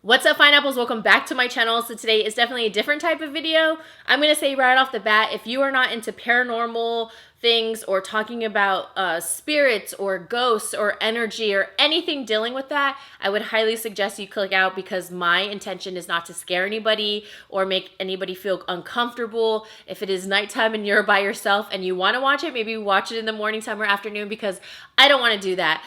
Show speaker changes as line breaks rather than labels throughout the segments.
What's up, Pineapples? Welcome back to my channel. So today is definitely a different type of video. I'm going to say right off the bat, if you are not into paranormal things or talking about spirits or ghosts or energy or anything dealing with that, I would highly suggest you click out, because my intention is not to scare anybody or make anybody feel uncomfortable. If it is nighttime and you're by yourself and you want to watch it, maybe watch it in the morning time or afternoon, because I don't want to do that.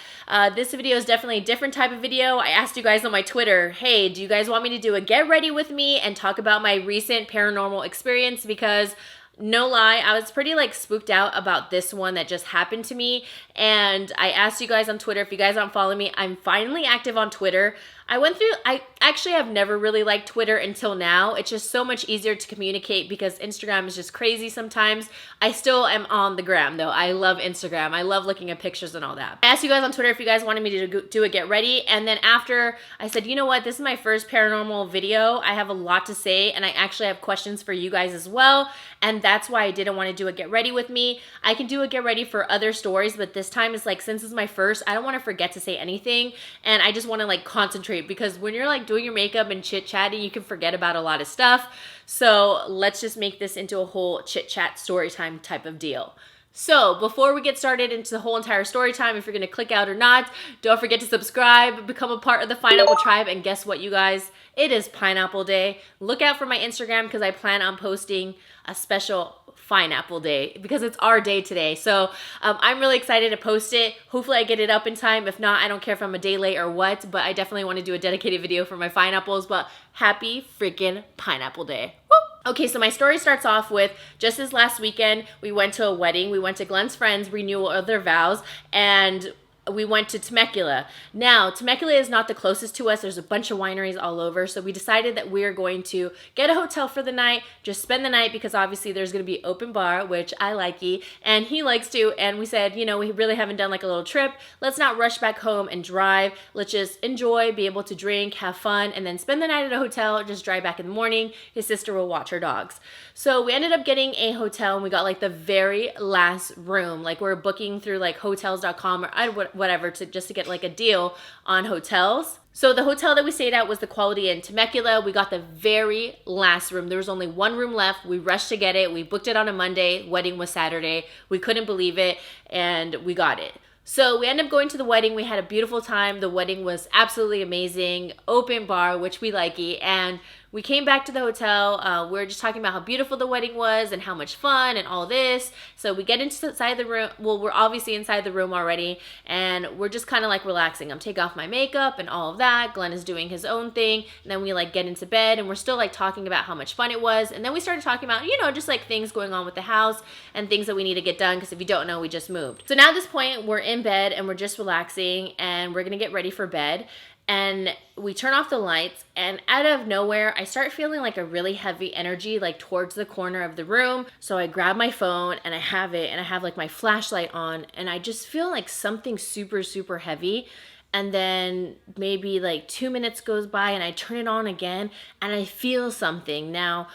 This video is definitely a different type of video. I asked you guys on my Twitter, hey, do you guys want me to do a get ready with me and talk about my recent paranormal experience? Because no lie, I was pretty spooked out about this one that just happened to me. And I asked you guys on Twitter, if you guys aren't following me, I'm finally active on Twitter. I actually have never really liked Twitter until now. It's just so much easier to communicate because Instagram is just crazy sometimes. I still am on the gram though. I love Instagram. I love looking at pictures and all that. I asked you guys on Twitter if you guys wanted me to do a get ready. And then after I said, you know what, this is my first paranormal video. I have a lot to say and I actually have questions for you guys as well. And that's why I didn't want to do a get ready with me. I can do a get ready for other stories, but this time is since it's my first, I don't want to forget to say anything. And I just want to concentrate, because when you're doing your makeup and chit chatting, you can forget about a lot of stuff. So let's just make this into a whole chit chat story time type of deal. So before we get started into the whole entire story time, if you're going to click out or not, don't forget to subscribe, become a part of the Pineapple Tribe. And guess what, you guys? It is Pineapple Day. Look out for my Instagram, because I plan on posting a special Pineapple Day, because it's our day today. So I'm really excited to post it. Hopefully I get it up in time. If not, I don't care if I'm a day late or what, but I definitely want to do a dedicated video for my pineapples. But happy freaking Pineapple Day. Woo! Okay, so my story starts off with just this last weekend, we went to a wedding. We went to Glenn's friends' renewal of their vows, and we went to Temecula. Now, Temecula is not the closest to us. There's a bunch of wineries all over. So we decided that we're going to get a hotel for the night, just spend the night, because obviously there's going to be open bar, which I likey, and he likes to. And we said, you know, we really haven't done a little trip. Let's not rush back home and drive. Let's just enjoy, be able to drink, have fun, and then spend the night at a hotel, just drive back in the morning. His sister will watch her dogs. So we ended up getting a hotel, and we got the very last room. We're booking through hotels.com or whatever to get a deal on hotels. So the hotel that we stayed at was the Quality Inn Temecula. We got the very last room. There was only one room left. We rushed to get it. We booked it on a Monday. Wedding was Saturday. We couldn't believe it, and we got it. So we ended up going to the wedding. We had a beautiful time. The wedding was absolutely amazing. Open bar, which we likey, and we came back to the hotel. We were just talking about how beautiful the wedding was and how much fun and all this. So we get inside the room. Well, we're obviously inside the room already, and we're just kind of relaxing. I'm taking off my makeup and all of that. Glenn is doing his own thing. And then we get into bed, and we're still talking about how much fun it was. And then we started talking about, just things going on with the house and things that we need to get done, because if you don't know, we just moved. So now at this point, we're in bed and we're just relaxing, and we're going to get ready for bed. And we turn off the lights, and out of nowhere, I start feeling a really heavy energy towards the corner of the room. So I grab my phone, and I have it, and I have my flashlight on, and I just feel something super, super heavy. And then maybe 2 minutes goes by, and I turn it on again, and I feel something. Now,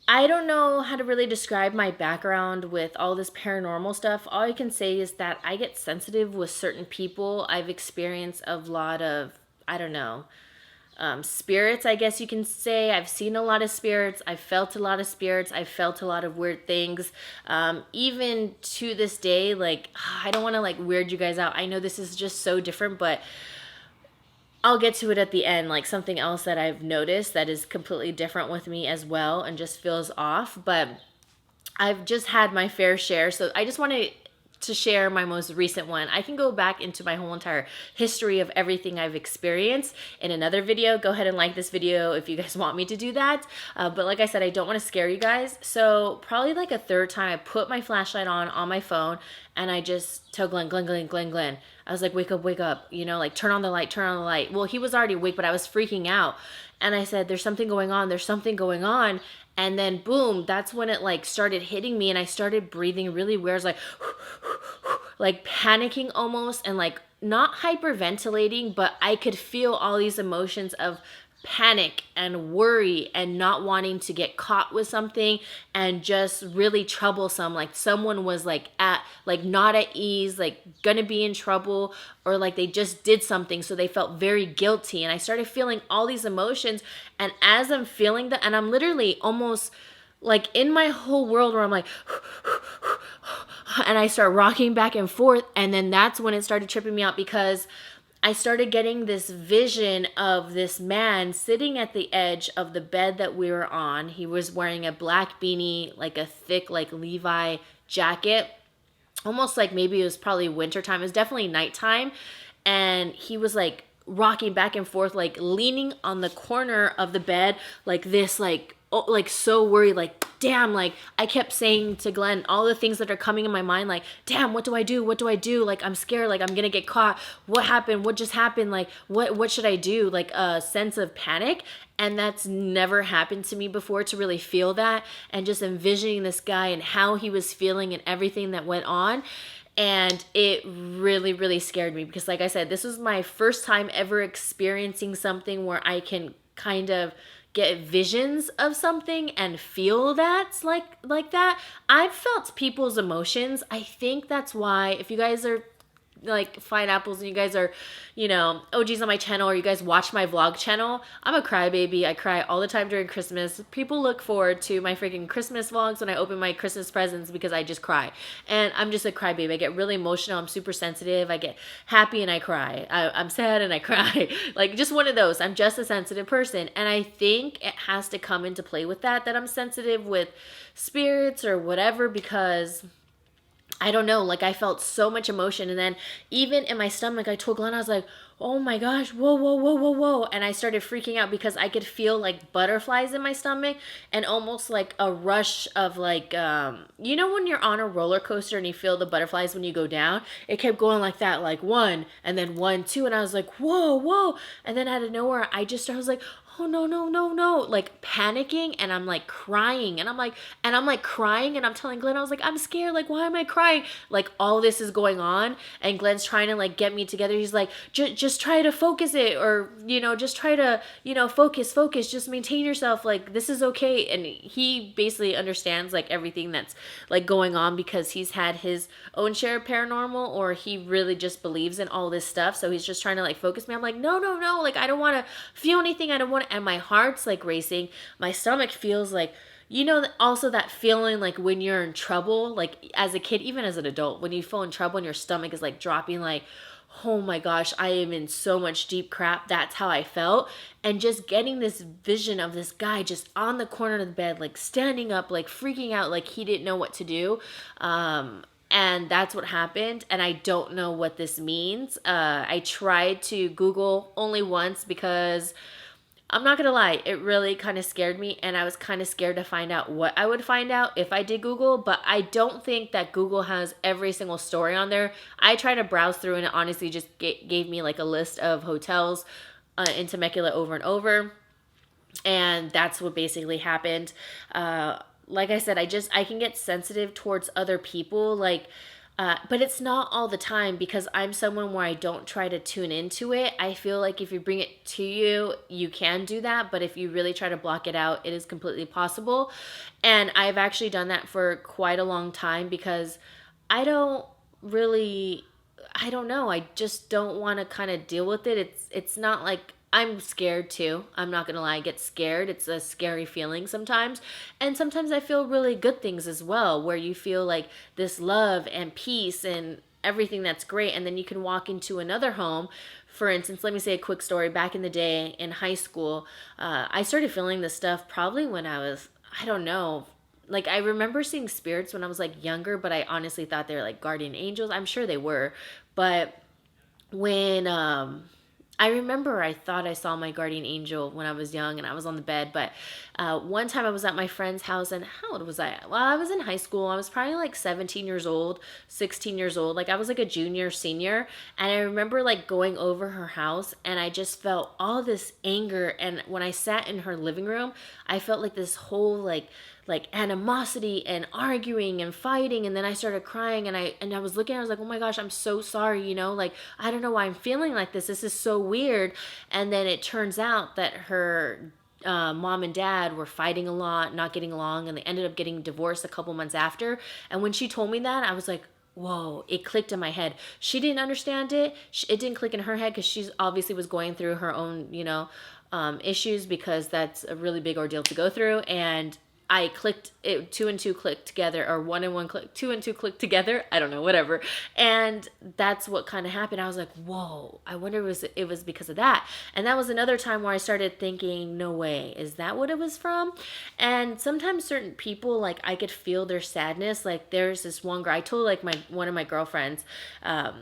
I don't know how to really describe my background with all this paranormal stuff. All I can say is that I get sensitive with certain people. I've experienced a lot of, I don't know, spirits, I guess you can say. I've seen a lot of spirits. I've felt a lot of spirits. I've felt a lot of weird things. Even to this day, I don't want to weird you guys out. I know this is just so different, but I'll get to it at the end. Something else that I've noticed that is completely different with me as well and just feels off. But I've just had my fair share. So I just want to share my most recent one. I can go back into my whole entire history of everything I've experienced in another video. Go ahead and like this video if you guys want me to do that. But like I said, I don't want to scare you guys. So probably a third time, I put my flashlight on my phone, and I just tell Glenn. I was like, wake up, turn on the light. Well, he was already awake, but I was freaking out. And I said, there's something going on. And then boom, that's when it started hitting me, and I started breathing really weird, panicking almost, and not hyperventilating, but I could feel all these emotions of panic and worry and not wanting to get caught with something and just really troublesome, like someone was like not at ease, like gonna be in trouble, or like they just did something, so they felt very guilty. And I started feeling all these emotions, and as I'm feeling that, and I'm literally almost like in my whole world where I'm like and I start rocking back and forth, and then that's when it started tripping me out, because I started getting this vision of this man sitting at the edge of the bed that we were on. He was wearing a black beanie, like a thick, like Levi jacket, almost like maybe it was probably wintertime. It was definitely nighttime. And he was like rocking back and forth, like leaning on the corner of the bed, like this, like, oh, like so worried, like, damn, like I kept saying to Glenn all the things that are coming in my mind, like, damn, what do I do? What do I do? Like, I'm scared, like I'm gonna get caught. What happened? What just happened? Like, what should I do? Like a sense of panic. And that's never happened to me before, to really feel that, and just envisioning this guy and how he was feeling and everything that went on. And it really, really scared me, because like I said, this was my first time ever experiencing something where I can kind of get visions of something and feel that like that. I've felt people's emotions. I think that's why, if you guys are like fine apples and you guys are, you know, OGs on my channel, or you guys watch my vlog channel, I'm a crybaby. I cry all the time during Christmas. People look forward to my freaking Christmas vlogs when I open my Christmas presents, because I just cry. And I'm just a crybaby. I get really emotional. I'm super sensitive. I get happy and I cry. I'm sad and I cry. Like, just one of those. I'm just a sensitive person. And I think it has to come into play with that I'm sensitive with spirits or whatever, because I don't know, like I felt so much emotion. And then even in my stomach, I told Glenn, I was like, oh my gosh, whoa, whoa, whoa, whoa, whoa. And I started freaking out, because I could feel like butterflies in my stomach, and almost like a rush of like, you know, when you're on a roller coaster and you feel the butterflies when you go down, it kept going like that, like one, and then one, two. And I was like, whoa, whoa. And then out of nowhere, I was like, oh no, no, no, no, like panicking, and I'm like crying, and I'm like crying, and I'm telling Glenn, I was like, I'm scared, like why am I crying? Like all this is going on, and Glenn's trying to like get me together. He's like, just try to focus it, or you know, just try to, you know, focus, just maintain yourself, like this is okay. And he basically understands like everything that's like going on, because he's had his own share of paranormal, or he really just believes in all this stuff, so he's just trying to like focus me. I'm like, no, no, no, like I don't want to feel anything, I don't want, and my heart's like racing, my stomach feels like, you know, also that feeling like when you're in trouble, like as a kid, even as an adult, when you feel in trouble and your stomach is like dropping, like, oh my gosh, I am in so much deep crap. That's how I felt. And just getting this vision of this guy just on the corner of the bed, like standing up, like freaking out, like he didn't know what to do. And that's what happened. And I don't know what this means. I tried to Google only once, because I'm not gonna lie, it really kind of scared me, and I was kind of scared to find out what I would find out if I did Google. But I don't think that Google has every single story on there. I tried to browse through, and it honestly just gave me like a list of hotels in Temecula over and over, and that's what basically happened. Like I said, I can get sensitive towards other people, like. But it's not all the time, because I'm someone where I don't try to tune into it. I feel like if you bring it to you, you can do that. But if you really try to block it out, it is completely possible. And I've actually done that for quite a long time, because I don't really, I don't know. I just don't want to kind of deal with it. It's not like, I'm scared too. I'm not going to lie. I get scared. It's a scary feeling sometimes. And sometimes I feel really good things as well, where you feel like this love and peace and everything that's great. And then you can walk into another home. For instance, let me say a quick story. Back in the day in high school, I started feeling this stuff probably when I was, I don't know, like I remember seeing spirits when I was like younger, but I honestly thought they were like guardian angels. I'm sure they were. But when, I remember I thought I saw my guardian angel when I was young and I was on the bed. But one time I was at my friend's house, and how old was I? Well, I was in high school. I was probably like 17 years old, 16 years old. Like I was like a junior, senior. And I remember like going over her house, and I just felt all this anger. And when I sat in her living room, I felt like this whole like like animosity and arguing and fighting. And then I started crying, and I was looking, I was like, oh my gosh, I'm so sorry, you know, like I don't know why I'm feeling like this is so weird. And then it turns out that her mom and dad were fighting a lot, not getting along, and they ended up getting divorced a couple months after. And when she told me that, I was like, whoa, it clicked in my head. She didn't understand it. It didn't click in her head because she's obviously was going through her own, you know, issues, because that's a really big ordeal to go through. And I clicked it, two and two clicked together, or one and one click, two and two clicked together. I don't know, whatever. And that's what kind of happened. I was like, whoa, I wonder if it was because of that. And that was another time where I started thinking, no way, is that what it was from? And sometimes certain people, like I could feel their sadness. Like there's this one girl, I told like one of my girlfriends, I'm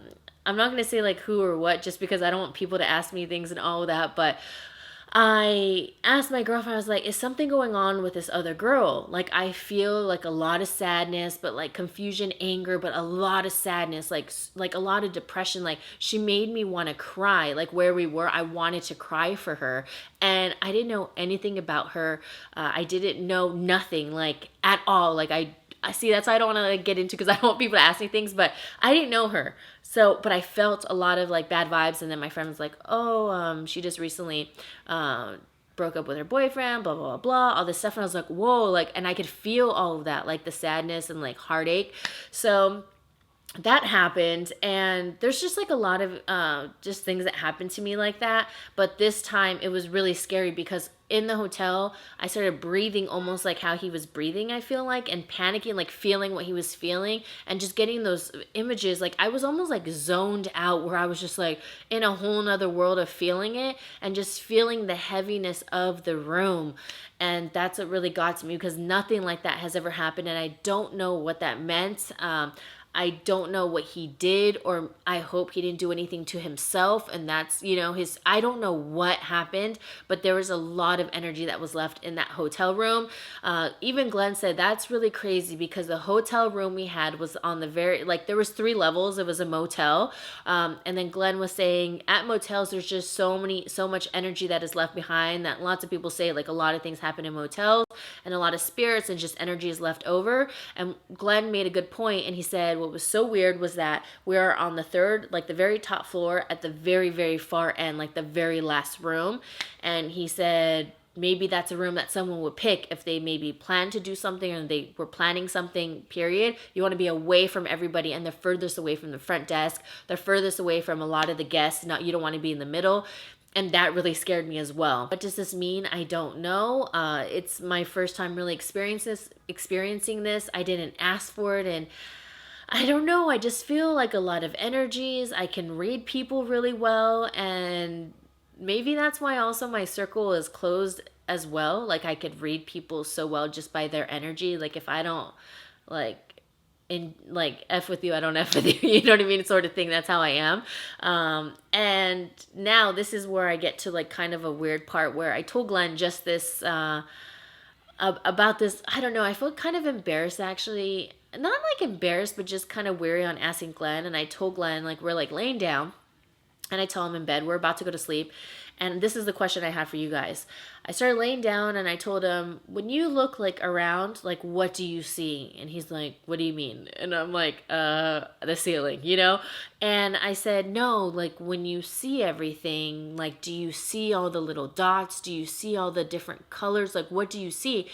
not going to say like who or what, just because I don't want people to ask me things and all of that, but I asked my girlfriend, I was like, is something going on with this other girl? Like, I feel like a lot of sadness, but like confusion, anger, but a lot of sadness, like a lot of depression. Like, she made me want to cry. Like, where we were, I wanted to cry for her. And I didn't know anything about her. I didn't know nothing, like, at all. Like, I see, that's why I don't want to like get into, because I don't want people to ask me things, but I didn't know her. So, but I felt a lot of like bad vibes. And then my friend was like, oh, she just recently broke up with her boyfriend, blah, blah, blah, blah, all this stuff. And I was like, whoa, like, and I could feel all of that, like the sadness and like heartache. So that happened, and there's just like a lot of just things that happened to me like that. But this time it was really scary, because in the hotel I started breathing almost like how he was breathing, I feel like, and panicking, like feeling what he was feeling, and just getting those images. Like I was almost like zoned out, where I was just like in a whole nother world of feeling it, and just feeling the heaviness of the room. And that's what really got to me, because nothing like that has ever happened, and I don't know what that meant. I don't know what he did, or I hope he didn't do anything to himself. And that's, you know, I don't know what happened, but there was a lot of energy that was left in that hotel room. Even Glenn said that's really crazy, because the hotel room we had was on the very, like there was 3 levels. It was a motel. And then Glenn was saying at motels, there's just so much energy that is left behind, that lots of people say like a lot of things happen in motels, and a lot of spirits and just energy is left over. And Glenn made a good point, and he said, what was so weird was that we are on the 3rd, like the very top floor, at the very, very far end, like the very last room. And he said maybe that's a room that someone would pick if they maybe plan to do something, or they were planning something, period. You want to be away from everybody, and the furthest away from the front desk, the furthest away from a lot of the guests. You don't want to be in the middle. And that really scared me as well. What does this mean? I don't know. It's my first time really experiencing this. I didn't ask for it, and I don't know. I just feel like a lot of energies. I can read people really well, and maybe that's why also my circle is closed as well. Like I could read people so well just by their energy. Like if I don't like F with you, I don't F with you, you know what I mean, sort of thing. That's how I am. And now this is where I get to like kind of a weird part, where I told Glenn just this about this. I don't know, I feel kind of embarrassed, actually. Not like embarrassed, but just kind of weary on asking Glenn. And I told Glenn, like, we're like laying down, and I tell him in bed, we're about to go to sleep. And this is the question I had for you guys. I started laying down, and I told him, when you look like around, like, what do you see? And he's like, what do you mean? And I'm like, the ceiling, you know? And I said, no, like when you see everything, like, do you see all the little dots? Do you see all the different colors? Like, what do you see?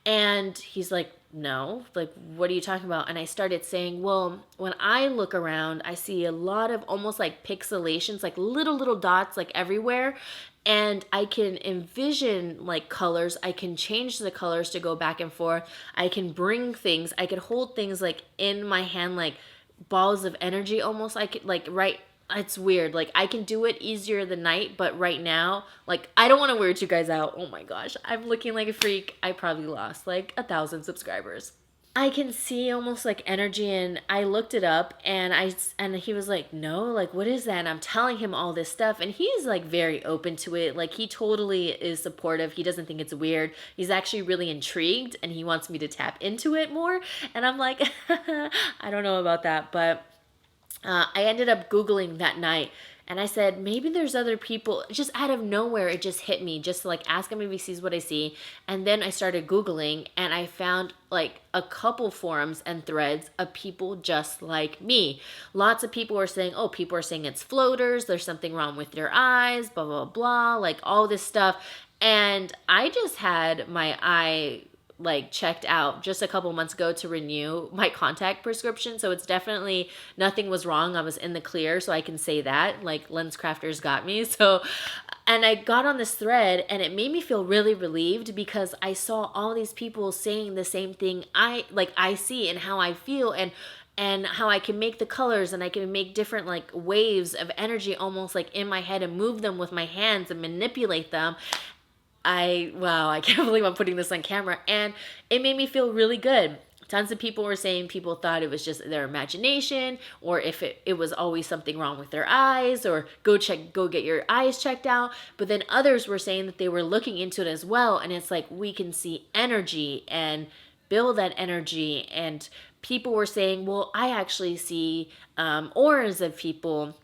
And he's like, no, like, what are you talking about? And I started saying, well, when I look around, I see a lot of almost like pixelations, like little dots, like everywhere. And I can envision like colors. I can change the colors to go back and forth. I can bring things. I could hold things like in my hand, like balls of energy almost. I could like it's weird. Like I can do it easier the night, but right now, like I don't want to weird you guys out. Oh my gosh, I'm looking like a freak. I probably lost like 1,000 subscribers. I can see almost like energy, and I looked it up, and he was like, no, like what is that? And I'm telling him all this stuff, and he's like very open to it. Like he totally is supportive. He doesn't think it's weird. He's actually really intrigued, and he wants me to tap into it more. And I'm like, I don't know about that, but I ended up Googling that night, And I said, maybe there's other people. Just out of nowhere, it just hit me. Just to like ask him if he sees what I see. And then I started Googling and I found like a couple forums and threads of people just like me. Lots of people were saying, oh, people are saying it's floaters. There's something wrong with your eyes, blah, blah, blah. Like all this stuff. And I just had my eye like checked out just a couple months ago to renew my contact prescription, so it's definitely nothing was wrong. I was in the clear, so I can say that like lens crafters got me. So and I got on this thread and it made me feel really relieved because I saw all these people saying the same thing I see and how I feel, and how I can make the colors and I can make different like waves of energy almost like in my head and move them with my hands and manipulate them. Wow, I can't believe I'm putting this on camera. And it made me feel really good. Tons of people were saying people thought it was just their imagination, or if it was always something wrong with their eyes, or go get your eyes checked out. But then others were saying that they were looking into it as well. And it's like, we can see energy and build that energy. And people were saying, well, I actually see auras of people.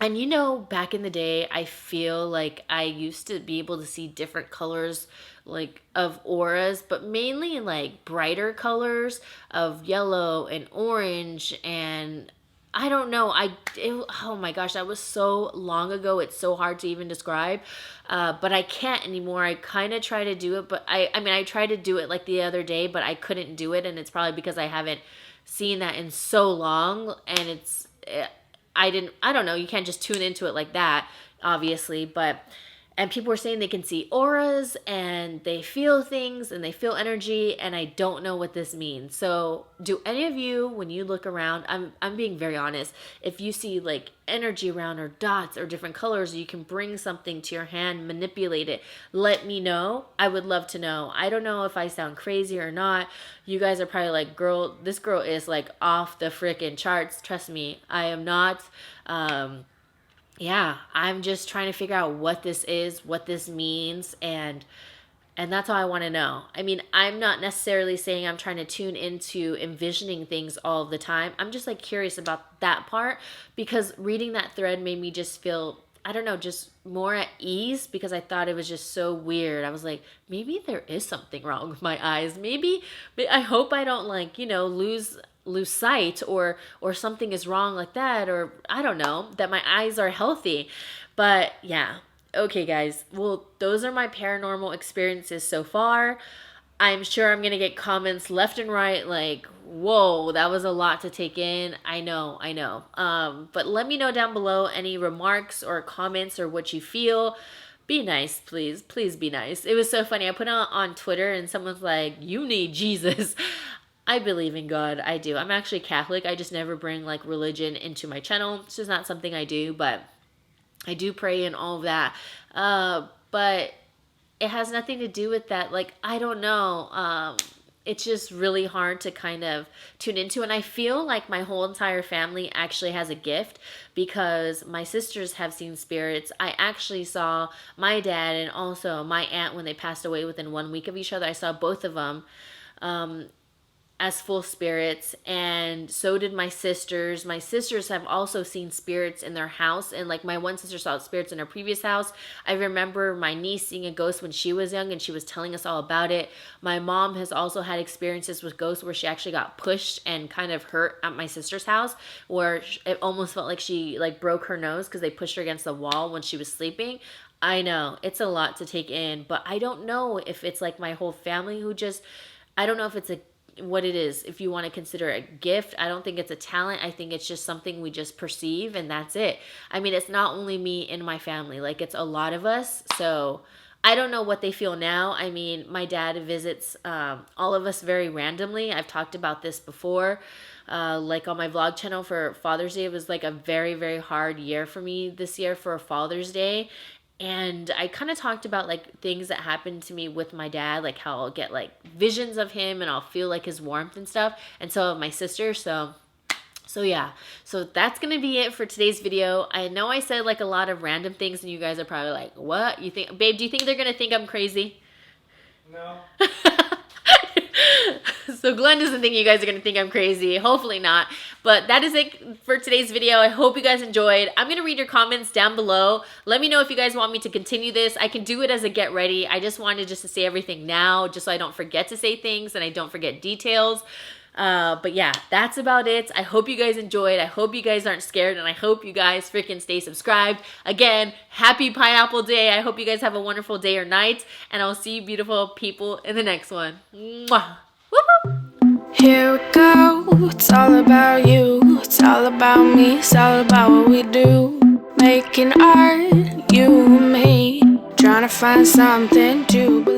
And you know, back in the day, I feel like I used to be able to see different colors like of auras, but mainly in like brighter colors of yellow and orange. And I don't know, oh my gosh, that was so long ago. It's so hard to even describe, but I can't anymore. I kind of try to do it, but I mean, I tried to do it like the other day, but I couldn't do it. And it's probably because I haven't seen that in so long. And I don't know, you can't just tune into it like that, obviously, and people were saying they can see auras and they feel things and they feel energy, and I don't know what this means. So do any of you, when you look around, I'm being very honest, if you see like energy around or dots or different colors, you can bring something to your hand, manipulate it, let me know. I would love to know. I don't know if I sound crazy or not. You guys are probably like, girl, this girl is like off the freaking charts. Trust me, I am not. Yeah, I'm just trying to figure out what this is, what this means, and that's all I want to know. I mean, I'm not necessarily saying I'm trying to tune into envisioning things all the time. I'm just like curious about that part, because reading that thread made me just feel, I don't know, just more at ease, because I thought it was just so weird. I was like, maybe there is something wrong with my eyes. Maybe I hope I don't like, lose sight, or something is wrong like that, or I don't know, that my eyes are healthy. But yeah, okay guys, well, those are my paranormal experiences so far. I'm sure I'm gonna get comments left and right like, whoa, that was a lot to take in. I know. But let me know down below any remarks or comments or what you feel. Be nice, please be nice. It was so funny, I put it on Twitter and someone's like, you need Jesus. I believe in God. I do. I'm actually Catholic. I just never bring like religion into my channel. It's just not something I do, but I do pray and all of that. But it has nothing to do with that. Like, I don't know. It's just really hard to kind of tune into. And I feel like my whole entire family actually has a gift, because my sisters have seen spirits. I actually saw my dad and also my aunt when they passed away within 1 week of each other. I saw both of them as full spirits, and so did my sisters. My sisters have also seen spirits in their house, and like my one sister saw spirits in her previous house. I remember my niece seeing a ghost when she was young, and she was telling us all about it. My mom has also had experiences with ghosts where she actually got pushed and kind of hurt at my sister's house, where it almost felt like she like broke her nose because they pushed her against the wall when she was sleeping. I know, it's a lot to take in, but I don't know if it's like my whole family who just, I don't know if it's what it is, if you want to consider it a gift. I don't think it's a talent. I think it's just something we just perceive, and that's it. I mean, it's not only me and my family, like it's a lot of us. So I don't know what they feel now. I mean, my dad visits all of us very randomly. I've talked about this before. Like on my vlog channel for Father's Day, it was like a very, very hard year for me this year for Father's Day. And I kind of talked about like things that happened to me with my dad, like how I'll get like visions of him and I'll feel like his warmth and stuff. And so my sister, so yeah, so that's gonna be it for today's video. I know I said like a lot of random things and you guys are probably like, what you think, babe? Do you think they're gonna think I'm crazy?
No.
So Glenn doesn't think you guys are going to think I'm crazy. Hopefully not. But that is it for today's video. I hope you guys enjoyed. I'm going to read your comments down below. Let me know if you guys want me to continue this. I can do it as a get ready. I just wanted to say everything now, just so I don't forget to say things and I don't forget details. But yeah, that's about it. I hope you guys enjoyed. I hope you guys aren't scared, and I hope you guys freaking stay subscribed. Again, happy Pineapple Day. I hope you guys have a wonderful day or night, and I'll see you beautiful people in the next one. Mwah. Woo-hoo.
Here we go. It's all about you. It's all about me. It's all about what we do. Making art, you and me. Trying to find something to believe.